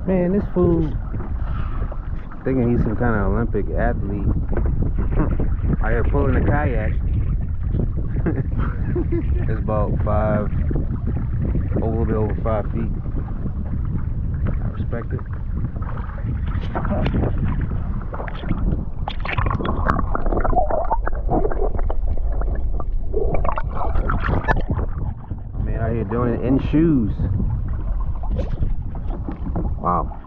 Man, this fool thinking he's some kind of Olympic athlete. Out here pulling a kayak. It's about a little bit over 5 feet. I respect it. Man out here doing it in shoes. Wow.